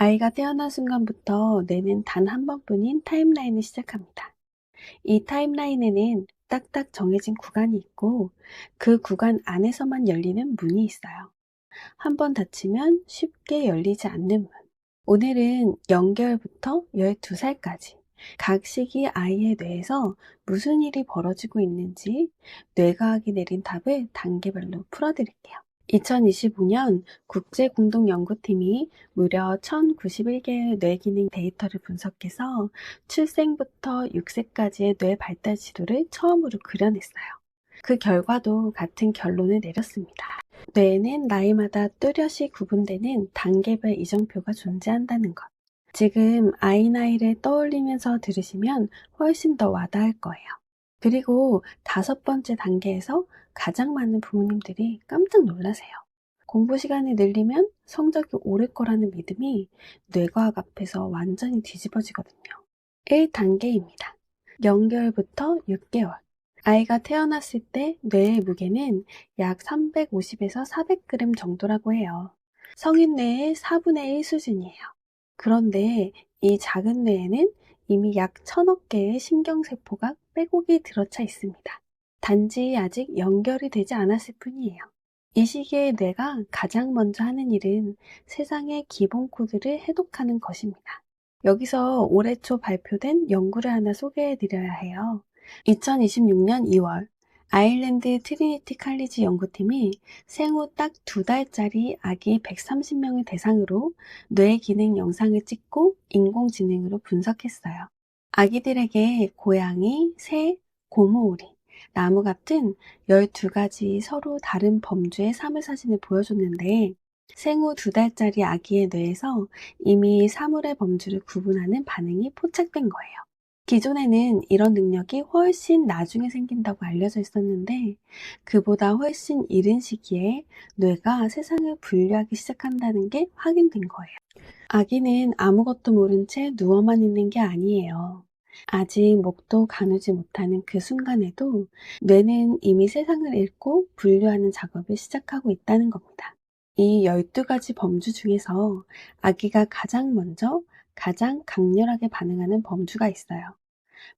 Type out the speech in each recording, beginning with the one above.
아이가 태어난 순간부터 뇌는 단 한 번뿐인 타임라인을 시작합니다. 이 타임라인에는 딱딱 정해진 구간이 있고 그 구간 안에서만 열리는 문이 있어요. 한 번 닫히면 쉽게 열리지 않는 문. 오늘은 0개월부터 12살까지 각 시기 아이의 뇌에서 무슨 일이 벌어지고 있는지 뇌과학이 내린 답을 단계별로 풀어드릴게요. 2025년 국제공동연구팀이 무려 1091개의 뇌기능 데이터를 분석해서 출생부터 6세까지의 뇌 발달 지도를 처음으로 그려냈어요. 그 결과도 같은 결론을 내렸습니다. 뇌에는 나이마다 뚜렷이 구분되는 단계별 이정표가 존재한다는 것. 지금 아이 나이를 떠올리면서 들으시면 훨씬 더 와닿을 거예요. 그리고 5번째 단계에서 가장 많은 부모님들이 깜짝 놀라세요. 공부 시간을 늘리면 성적이 오를 거라는 믿음이 뇌과학 앞에서 완전히 뒤집어지거든요. 1단계입니다. 0개월부터 6개월. 아이가 태어났을 때 뇌의 무게는 약 350에서 400g 정도라고 해요. 성인 뇌의 4분의 1 수준이에요. 그런데 이 작은 뇌에는 이미 약 1000억 개의 신경세포가 빼곡히 들어차 있습니다. 단지 아직 연결이 되지 않았을 뿐이에요. 이 시기의 뇌가 가장 먼저 하는 일은 세상의 기본 코드를 해독하는 것입니다. 여기서 올해 초 발표된 연구를 하나 소개해 드려야 해요. 2026년 2월 아일랜드 트리니티 칼리지 연구팀이 생후 딱 2달짜리 아기 130명을 대상으로 뇌 기능 영상을 찍고 인공지능으로 분석했어요. 아기들에게 고양이, 새, 고무오리, 나무 같은 12가지 서로 다른 범주의 사물 사진을 보여줬는데 생후 2달짜리 아기의 뇌에서 이미 사물의 범주를 구분하는 반응이 포착된 거예요. 기존에는 이런 능력이 훨씬 나중에 생긴다고 알려져 있었는데 그보다 훨씬 이른 시기에 뇌가 세상을 분류하기 시작한다는 게 확인된 거예요. 아기는 아무것도 모른 채 누워만 있는 게 아니에요. 아직 목도 가누지 못하는 그 순간에도 뇌는 이미 세상을 읽고 분류하는 작업을 시작하고 있다는 겁니다. 이 12가지 범주 중에서 아기가 가장 먼저 가장 강렬하게 반응하는 범주가 있어요.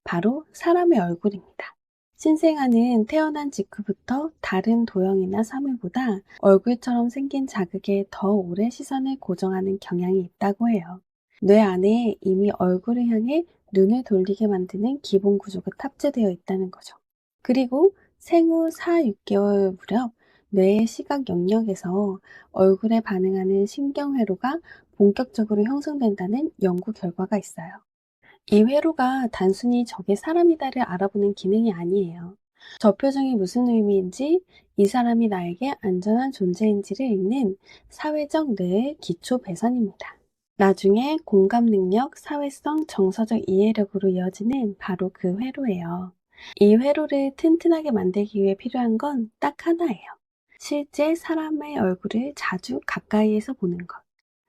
바로 사람의 얼굴입니다. 신생아는 태어난 직후부터 다른 도형이나 사물보다 얼굴처럼 생긴 자극에 더 오래 시선을 고정하는 경향이 있다고 해요. 뇌 안에 이미 얼굴을 향해 눈을 돌리게 만드는 기본 구조가 탑재되어 있다는 거죠. 그리고 생후 4, 6개월 무렵 뇌의 시각 영역에서 얼굴에 반응하는 신경회로가 본격적으로 형성된다는 연구 결과가 있어요. 이 회로가 단순히 저게 사람이다를 알아보는 기능이 아니에요. 저 표정이 무슨 의미인지, 이 사람이 나에게 안전한 존재인지를 읽는 사회적 뇌의 기초 배선입니다. 나중에 공감 능력, 사회성, 정서적 이해력으로 이어지는 바로 그 회로예요. 이 회로를 튼튼하게 만들기 위해 필요한 건 딱 하나예요. 실제 사람의 얼굴을 자주 가까이에서 보는 것.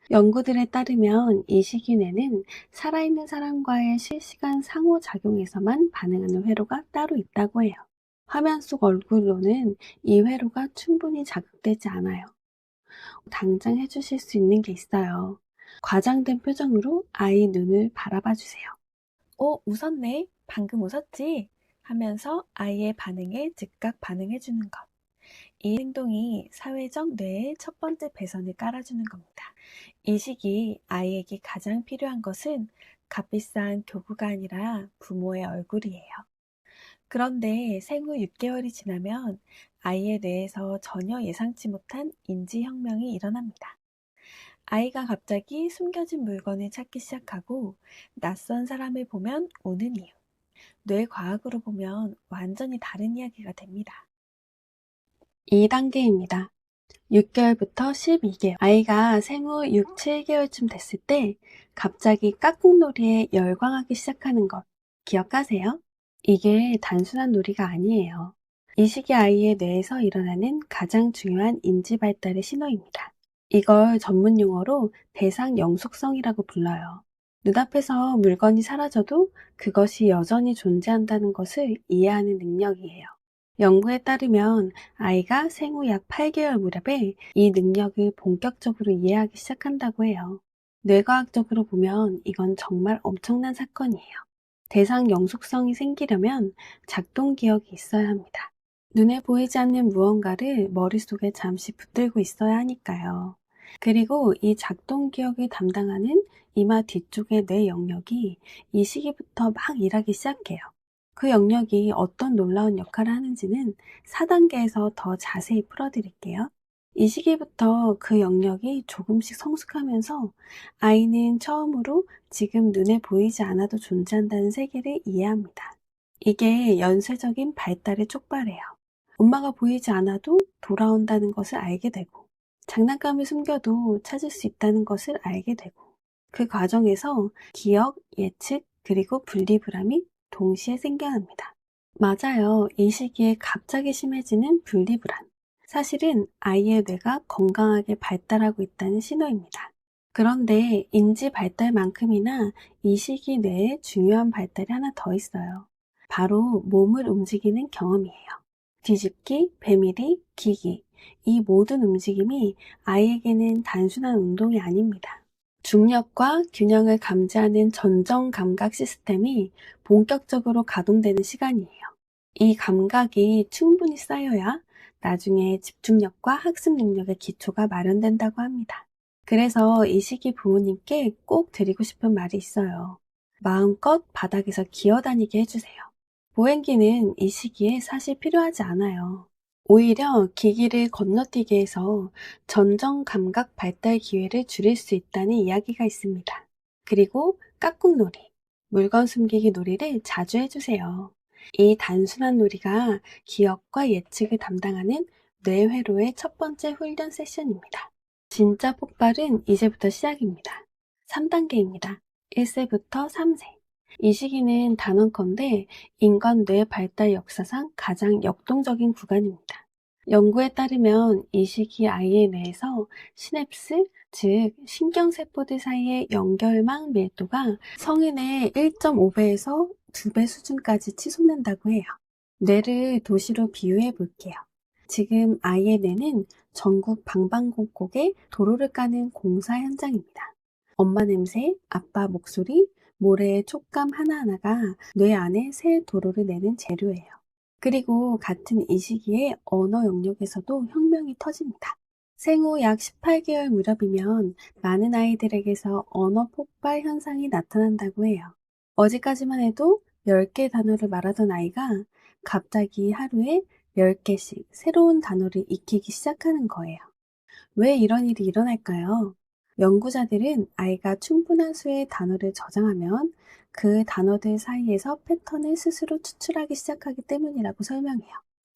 연구들에 따르면 이 시기 뇌는 살아있는 사람과의 실시간 상호작용에서만 반응하는 회로가 따로 있다고 해요. 화면 속 얼굴로는 이 회로가 충분히 자극되지 않아요. 당장 해주실 수 있는 게 있어요. 과장된 표정으로 아이 눈을 바라봐 주세요. 웃었네. 방금 웃었지? 하면서 아이의 반응에 즉각 반응해주는 것. 이 행동이 사회적 뇌의 첫 번째 배선을 깔아주는 겁니다. 이 시기 아이에게 가장 필요한 것은 값비싼 교구가 아니라 부모의 얼굴이에요. 그런데 생후 6개월이 지나면 아이의 뇌에서 전혀 예상치 못한 인지혁명이 일어납니다. 아이가 갑자기 숨겨진 물건을 찾기 시작하고 낯선 사람을 보면 우는 이유. 뇌과학으로 보면 완전히 다른 이야기가 됩니다. 2단계입니다. 6개월부터 12개월. 아이가 생후 6, 7개월쯤 됐을 때 갑자기 깍꿍놀이에 열광하기 시작하는 것 기억하세요? 이게 단순한 놀이가 아니에요. 이 시기 아이의 뇌에서 일어나는 가장 중요한 인지 발달의 신호입니다. 이걸 전문 용어로 대상 영속성이라고 불러요. 눈앞에서 물건이 사라져도 그것이 여전히 존재한다는 것을 이해하는 능력이에요. 연구에 따르면 아이가 생후 약 8개월 무렵에 이 능력을 본격적으로 이해하기 시작한다고 해요. 뇌과학적으로 보면 이건 정말 엄청난 사건이에요. 대상 영속성이 생기려면 작동 기억이 있어야 합니다. 눈에 보이지 않는 무언가를 머릿속에 잠시 붙들고 있어야 하니까요. 그리고 이 작동 기억을 담당하는 이마 뒤쪽의 뇌 영역이 이 시기부터 막 일하기 시작해요. 그 영역이 어떤 놀라운 역할을 하는지는 4단계에서 더 자세히 풀어드릴게요. 이 시기부터 그 영역이 조금씩 성숙하면서 아이는 처음으로 지금 눈에 보이지 않아도 존재한다는 세계를 이해합니다. 이게 연쇄적인 발달의 촉발이에요. 엄마가 보이지 않아도 돌아온다는 것을 알게 되고, 장난감을 숨겨도 찾을 수 있다는 것을 알게 되고, 그 과정에서 기억, 예측, 그리고 분리불안이 동시에 생겨납니다. 맞아요. 이 시기에 갑자기 심해지는 분리불안. 사실은 아이의 뇌가 건강하게 발달하고 있다는 신호입니다. 그런데 인지 발달만큼이나 이 시기 뇌에 중요한 발달이 하나 더 있어요. 바로 몸을 움직이는 경험이에요. 뒤집기, 배밀이, 기기. 이 모든 움직임이 아이에게는 단순한 운동이 아닙니다. 중력과 균형을 감지하는 전정 감각 시스템이 본격적으로 가동되는 시간이에요. 이 감각이 충분히 쌓여야 나중에 집중력과 학습 능력의 기초가 마련된다고 합니다. 그래서 이 시기 부모님께 꼭 드리고 싶은 말이 있어요. 마음껏 바닥에서 기어다니게 해주세요. 보행기는 이 시기에 사실 필요하지 않아요. 오히려 기기를 건너뛰게 해서 전정 감각 발달 기회를 줄일 수 있다는 이야기가 있습니다. 그리고 깍꿍놀이, 물건 숨기기 놀이를 자주 해주세요. 이 단순한 놀이가 기억과 예측을 담당하는 뇌회로의 첫 번째 훈련 세션입니다. 진짜 폭발은 이제부터 시작입니다. 3단계입니다. 1세부터 3세. 이 시기는 단언컨대 인간 뇌 발달 역사상 가장 역동적인 구간입니다. 연구에 따르면 이 시기 아이의 뇌에서 시냅스, 즉 신경세포들 사이의 연결망 밀도가 성인의 1.5배에서 2배 수준까지 치솟는다고 해요. 뇌를 도시로 비유해 볼게요. 지금 아이의 뇌는 전국 방방곡곡에 도로를 까는 공사 현장입니다. 엄마 냄새, 아빠 목소리, 모래의 촉감 하나하나가 뇌 안에 새 도로를 내는 재료예요. 그리고 같은 이 시기에 언어 영역에서도 혁명이 터집니다. 생후 약 18개월 무렵이면 많은 아이들에게서 언어 폭발 현상이 나타난다고 해요. 어제까지만 해도 10개 단어를 말하던 아이가 갑자기 하루에 10개씩 새로운 단어를 익히기 시작하는 거예요. 왜 이런 일이 일어날까요? 연구자들은 아이가 충분한 수의 단어를 저장하면 그 단어들 사이에서 패턴을 스스로 추출하기 시작하기 때문이라고 설명해요.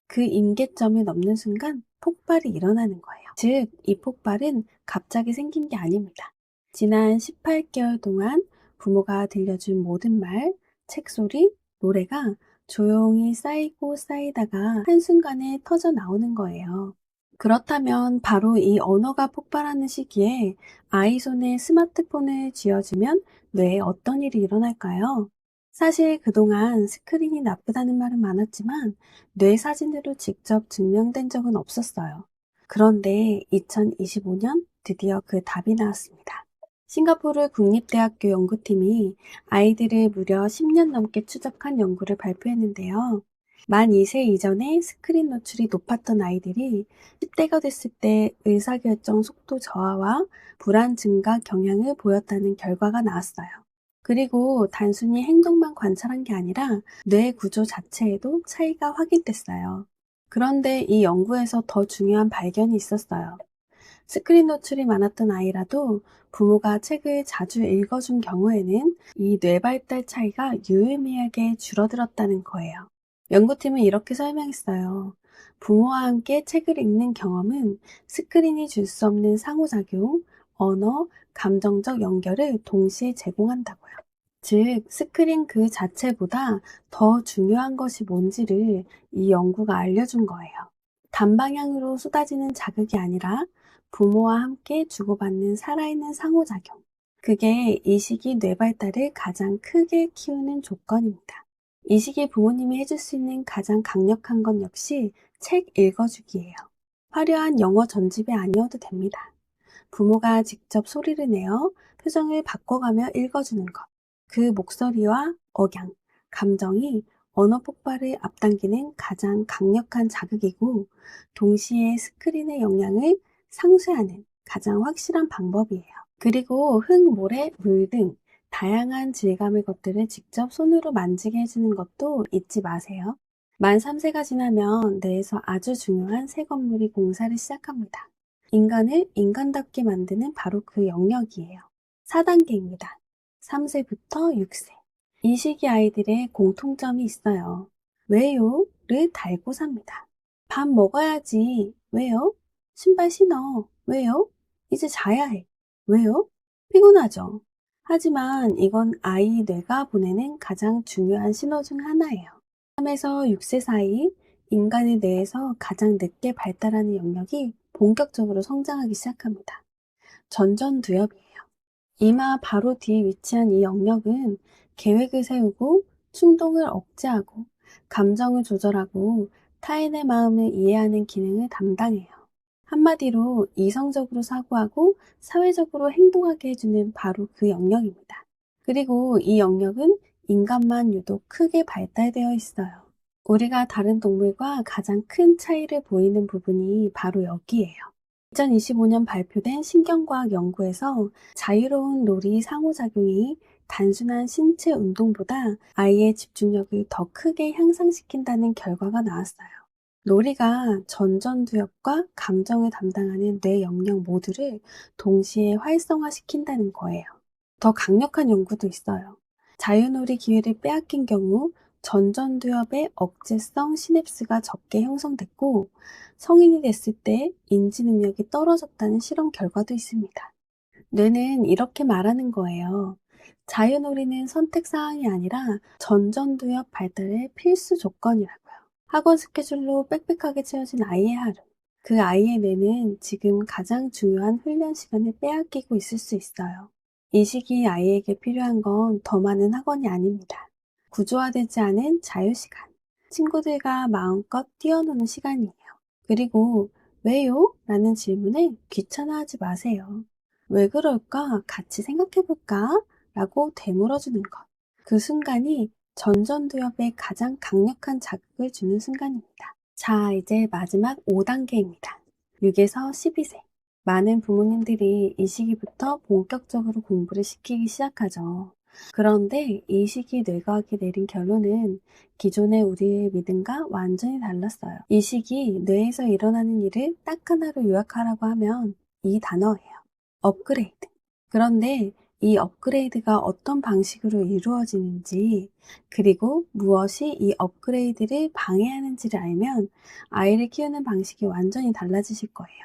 그 임계점을 넘는 순간 폭발이 일어나는 거예요. 즉, 이 폭발은 갑자기 생긴 게 아닙니다. 지난 18개월 동안 부모가 들려준 모든 말, 책 소리, 노래가 조용히 쌓이고 쌓이다가 한순간에 터져 나오는 거예요. 그렇다면 바로 이 언어가 폭발하는 시기에 아이 손에 스마트폰을 쥐어주면 뇌에 어떤 일이 일어날까요? 사실 그동안 스크린이 나쁘다는 말은 많았지만 뇌 사진으로 직접 증명된 적은 없었어요. 그런데 2025년 드디어 그 답이 나왔습니다. 싱가포르 국립대학교 연구팀이 아이들을 무려 10년 넘게 추적한 연구를 발표했는데요. 만 2세 이전에 스크린 노출이 높았던 아이들이 10대가 됐을 때 의사결정 속도 저하와 불안 증가 경향을 보였다는 결과가 나왔어요. 그리고 단순히 행동만 관찰한 게 아니라 뇌 구조 자체에도 차이가 확인됐어요. 그런데 이 연구에서 더 중요한 발견이 있었어요. 스크린 노출이 많았던 아이라도 부모가 책을 자주 읽어준 경우에는 이 뇌발달 차이가 유의미하게 줄어들었다는 거예요. 연구팀은 이렇게 설명했어요. 부모와 함께 책을 읽는 경험은 스크린이 줄 수 없는 상호작용, 언어, 감정적 연결을 동시에 제공한다고요. 즉, 스크린 그 자체보다 더 중요한 것이 뭔지를 이 연구가 알려준 거예요. 단방향으로 쏟아지는 자극이 아니라 부모와 함께 주고받는 살아있는 상호작용. 그게 이 시기 뇌발달을 가장 크게 키우는 조건입니다. 이 시기 부모님이 해줄 수 있는 가장 강력한 건 역시 책 읽어주기예요. 화려한 영어 전집이 아니어도 됩니다. 부모가 직접 소리를 내어 표정을 바꿔가며 읽어주는 것. 그 목소리와 억양, 감정이 언어 폭발을 앞당기는 가장 강력한 자극이고, 동시에 스크린의 영향을 상쇄하는 가장 확실한 방법이에요. 그리고 흙, 모래, 물 등 다양한 질감의 것들을 직접 손으로 만지게 해주는 것도 잊지 마세요. 만 3세가 지나면 뇌에서 아주 중요한 새 건물이 공사를 시작합니다. 인간을 인간답게 만드는 바로 그 영역이에요. 4단계입니다. 3세부터 6세. 이 시기 아이들의 공통점이 있어요. 왜요?를 달고 삽니다. 밥 먹어야지. 왜요? 신발 신어. 왜요? 이제 자야 해. 왜요? 피곤하죠. 하지만 이건 아이 뇌가 보내는 가장 중요한 신호 중 하나예요. 3에서 6세 사이 인간의 뇌에서 가장 늦게 발달하는 영역이 본격적으로 성장하기 시작합니다. 전전두엽이에요. 이마 바로 뒤에 위치한 이 영역은 계획을 세우고 충동을 억제하고 감정을 조절하고 타인의 마음을 이해하는 기능을 담당해요. 한마디로 이성적으로 사고하고 사회적으로 행동하게 해주는 바로 그 영역입니다. 그리고 이 영역은 인간만 유독 크게 발달되어 있어요. 우리가 다른 동물과 가장 큰 차이를 보이는 부분이 바로 여기예요. 2025년 발표된 신경과학 연구에서 자유로운 놀이 상호작용이 단순한 신체 운동보다 아이의 집중력을 더 크게 향상시킨다는 결과가 나왔어요. 놀이가 전전두엽과 감정을 담당하는 뇌 영역 모두를 동시에 활성화시킨다는 거예요. 더 강력한 연구도 있어요. 자유놀이 기회를 빼앗긴 경우 전전두엽의 억제성 시냅스가 적게 형성됐고, 성인이 됐을 때 인지 능력이 떨어졌다는 실험 결과도 있습니다. 뇌는 이렇게 말하는 거예요. 자유놀이는 선택 사항이 아니라 전전두엽 발달의 필수 조건이라고요. 학원 스케줄로 빽빽하게 채워진 아이의 하루. 그 아이의 뇌는 지금 가장 중요한 훈련 시간을 빼앗기고 있을 수 있어요. 이 시기 아이에게 필요한 건 더 많은 학원이 아닙니다. 구조화되지 않은 자유시간. 친구들과 마음껏 뛰어노는 시간이에요. 그리고 왜요? 라는 질문에 귀찮아하지 마세요. 왜 그럴까? 같이 생각해볼까? 라고 되물어주는 것. 그 순간이 전전두엽에 가장 강력한 자극을 주는 순간입니다. 자, 이제 마지막 5단계입니다. 6에서 12세. 많은 부모님들이 이 시기부터 본격적으로 공부를 시키기 시작하죠. 그런데 이 시기 뇌과학이 내린 결론은 기존의 우리의 믿음과 완전히 달랐어요. 이 시기 뇌에서 일어나는 일을 딱 하나로 요약하라고 하면 이 단어예요. 업그레이드. 그런데 이 업그레이드가 어떤 방식으로 이루어지는지, 그리고 무엇이 이 업그레이드를 방해하는지를 알면 아이를 키우는 방식이 완전히 달라지실 거예요.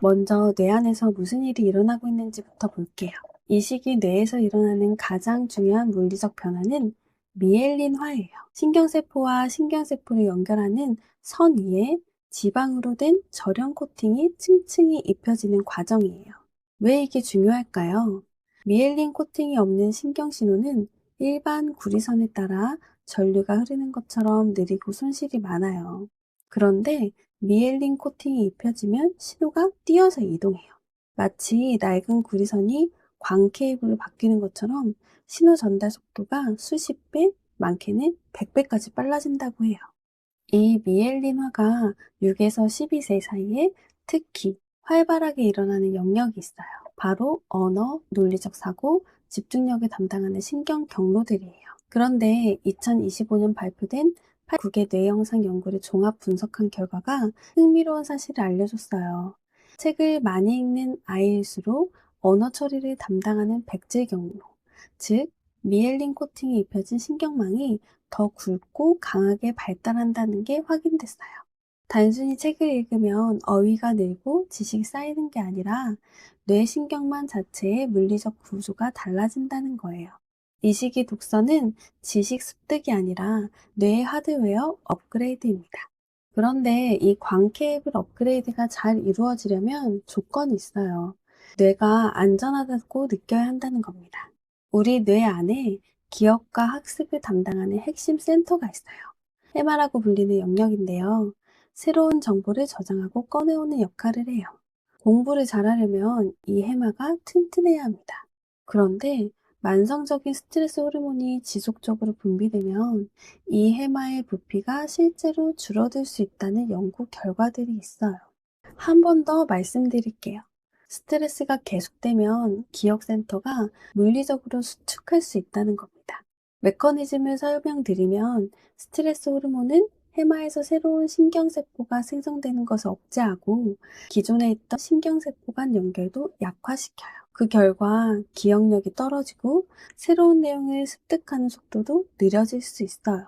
먼저 뇌 안에서 무슨 일이 일어나고 있는지부터 볼게요. 이 시기 뇌에서 일어나는 가장 중요한 물리적 변화는 미엘린화예요. 신경세포와 신경세포를 연결하는 선 위에 지방으로 된 절연 코팅이 층층이 입혀지는 과정이에요. 왜 이게 중요할까요? 미엘린 코팅이 없는 신경신호는 일반 구리선에 따라 전류가 흐르는 것처럼 느리고 손실이 많아요. 그런데 미엘린 코팅이 입혀지면 신호가 뛰어서 이동해요. 마치 낡은 구리선이 광 케이블로 바뀌는 것처럼 신호 전달 속도가 수십 배, 많게는 100배까지 빨라진다고 해요. 이 미엘린화가 6에서 12세 사이에 특히 활발하게 일어나는 영역이 있어요. 바로 언어, 논리적 사고, 집중력을 담당하는 신경 경로들이에요. 그런데 2025년 발표된 9개 뇌 영상 연구를 종합 분석한 결과가 흥미로운 사실을 알려줬어요. 책을 많이 읽는 아이일수록 언어 처리를 담당하는 백질 경로, 즉 미엘린 코팅이 입혀진 신경망이 더 굵고 강하게 발달한다는 게 확인됐어요. 단순히 책을 읽으면 어휘가 늘고 지식이 쌓이는 게 아니라 뇌 신경망 자체의 물리적 구조가 달라진다는 거예요. 이 시기 독서는 지식 습득이 아니라 뇌의 하드웨어 업그레이드입니다. 그런데 이 광 케이블 업그레이드가 잘 이루어지려면 조건이 있어요. 뇌가 안전하다고 느껴야 한다는 겁니다. 우리 뇌 안에 기억과 학습을 담당하는 핵심 센터가 있어요. 해마라고 불리는 영역인데요. 새로운 정보를 저장하고 꺼내오는 역할을 해요. 공부를 잘하려면 이 해마가 튼튼해야 합니다. 그런데 만성적인 스트레스 호르몬이 지속적으로 분비되면 이 해마의 부피가 실제로 줄어들 수 있다는 연구 결과들이 있어요. 한 번 더 말씀드릴게요. 스트레스가 계속되면 기억센터가 물리적으로 수축할 수 있다는 겁니다. 메커니즘을 설명드리면 스트레스 호르몬은 해마에서 새로운 신경세포가 생성되는 것을 억제하고 기존에 있던 신경세포 간 연결도 약화시켜요. 그 결과 기억력이 떨어지고 새로운 내용을 습득하는 속도도 느려질 수 있어요.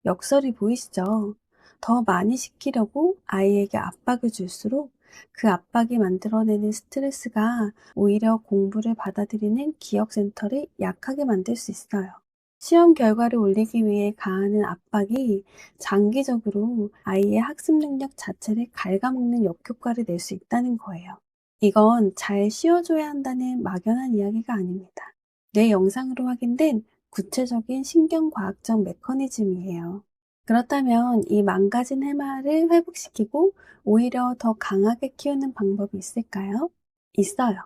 역설이 보이시죠? 더 많이 시키려고 아이에게 압박을 줄수록 그 압박이 만들어내는 스트레스가 오히려 공부를 받아들이는 기억센터를 약하게 만들 수 있어요. 시험 결과를 올리기 위해 가하는 압박이 장기적으로 아이의 학습 능력 자체를 갉아먹는 역효과를 낼 수 있다는 거예요. 이건 잘 씌워줘야 한다는 막연한 이야기가 아닙니다. 뇌 영상으로 확인된 구체적인 신경과학적 메커니즘이에요. 그렇다면 이 망가진 해마를 회복시키고 오히려 더 강하게 키우는 방법이 있을까요? 있어요.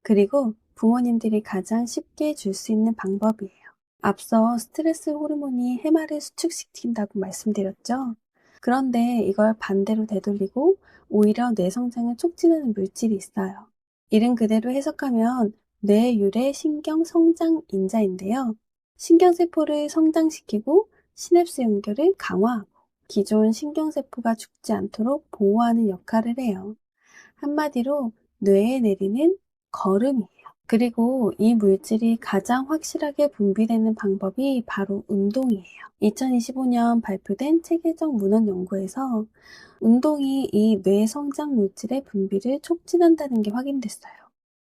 그리고 부모님들이 가장 쉽게 줄 수 있는 방법이에요. 앞서 스트레스 호르몬이 해마를 수축시킨다고 말씀드렸죠? 그런데 이걸 반대로 되돌리고 오히려 뇌 성장을 촉진하는 물질이 있어요. 이름 그대로 해석하면 뇌유래 신경 성장 인자인데요. 신경세포를 성장시키고 시냅스 연결을 강화하고 기존 신경세포가 죽지 않도록 보호하는 역할을 해요. 한마디로 뇌에 내리는 거름이에요. 그리고 이 물질이 가장 확실하게 분비되는 방법이 바로 운동이에요. 2025년 발표된 체계적 문헌 연구에서 운동이 이 뇌 성장 물질의 분비를 촉진한다는 게 확인됐어요.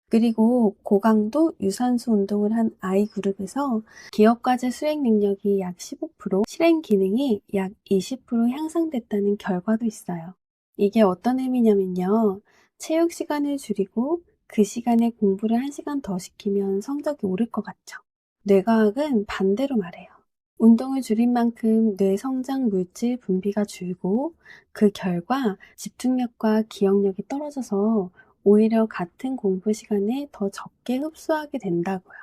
그리고 고강도 유산소 운동을 한 아이 그룹에서 기억과제 수행 능력이 약 15%, 실행 기능이 약 20% 향상됐다는 결과도 있어요. 이게 어떤 의미냐면요. 체육 시간을 줄이고 그 시간에 공부를 1시간 더 시키면 성적이 오를 것 같죠. 뇌과학은 반대로 말해요. 운동을 줄인 만큼 뇌 성장 물질 분비가 줄고 그 결과 집중력과 기억력이 떨어져서 오히려 같은 공부 시간에 더 적게 흡수하게 된다고요.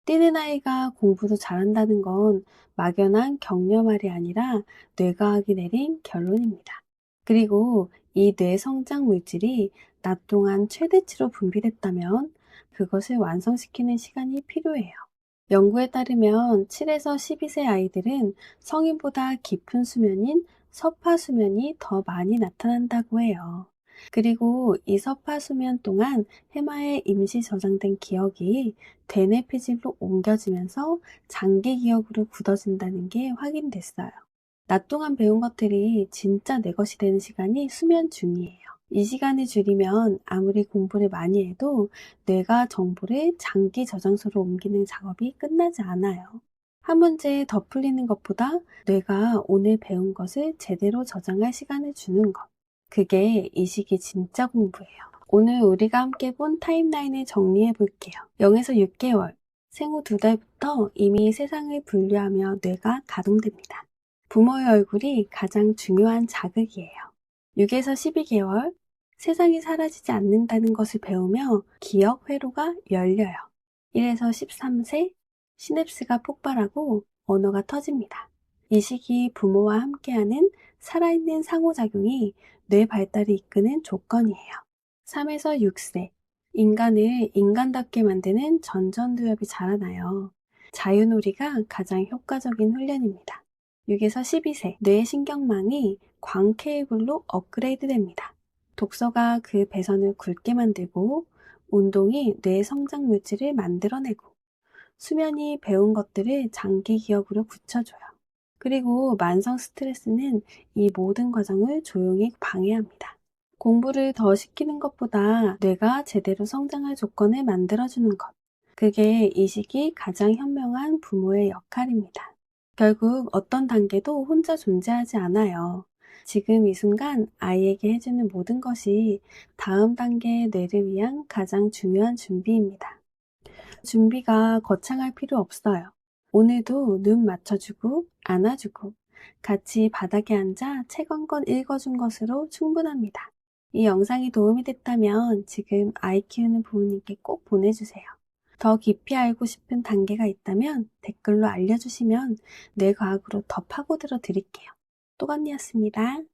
뛰는 아이가 공부도 잘한다는 건 막연한 격려 말이 아니라 뇌과학이 내린 결론입니다. 그리고 이 뇌 성장 물질이 낮 동안 최대치로 분비됐다면 그것을 완성시키는 시간이 필요해요. 연구에 따르면 7에서 12세 아이들은 성인보다 깊은 수면인 서파 수면이 더 많이 나타난다고 해요. 그리고 이 서파 수면 동안 해마에 임시 저장된 기억이 대뇌 피질로 옮겨지면서 장기 기억으로 굳어진다는 게 확인됐어요. 낮 동안 배운 것들이 진짜 내 것이 되는 시간이 수면 중이에요. 이 시간을 줄이면 아무리 공부를 많이 해도 뇌가 정보를 장기 저장소로 옮기는 작업이 끝나지 않아요. 한 문제 더 풀리는 것보다 뇌가 오늘 배운 것을 제대로 저장할 시간을 주는 것. 그게 이 시기 진짜 공부예요. 오늘 우리가 함께 본 타임라인을 정리해 볼게요. 0에서 6개월, 생후 2달부터 이미 세상을 분류하며 뇌가 가동됩니다. 부모의 얼굴이 가장 중요한 자극이에요. 6에서 12개월, 세상이 사라지지 않는다는 것을 배우며 기억 회로가 열려요. 1에서 13세, 시냅스가 폭발하고 언어가 터집니다. 이 시기 부모와 함께하는 살아있는 상호작용이 뇌 발달을 이끄는 조건이에요. 3에서 6세, 인간을 인간답게 만드는 전전두엽이 자라나요. 자유놀이가 가장 효과적인 훈련입니다. 6에서 12세, 뇌 신경망이 광 케이블로 업그레이드 됩니다. 독서가 그 배선을 굵게 만들고 운동이 뇌 성장 물질을 만들어내고 수면이 배운 것들을 장기 기억으로 굳혀줘요. 그리고 만성 스트레스는 이 모든 과정을 조용히 방해합니다. 공부를 더 시키는 것보다 뇌가 제대로 성장할 조건을 만들어주는 것. 그게 이 시기 가장 현명한 부모의 역할입니다. 결국 어떤 단계도 혼자 존재하지 않아요. 지금 이 순간 아이에게 해주는 모든 것이 다음 단계의 뇌를 위한 가장 중요한 준비입니다. 준비가 거창할 필요 없어요. 오늘도 눈 맞춰주고 안아주고 같이 바닥에 앉아 책 한 권 읽어준 것으로 충분합니다. 이 영상이 도움이 됐다면 지금 아이 키우는 부모님께 꼭 보내주세요. 더 깊이 알고 싶은 단계가 있다면 댓글로 알려주시면 뇌과학으로 더 파고들어 드릴게요. 또건이었습니다.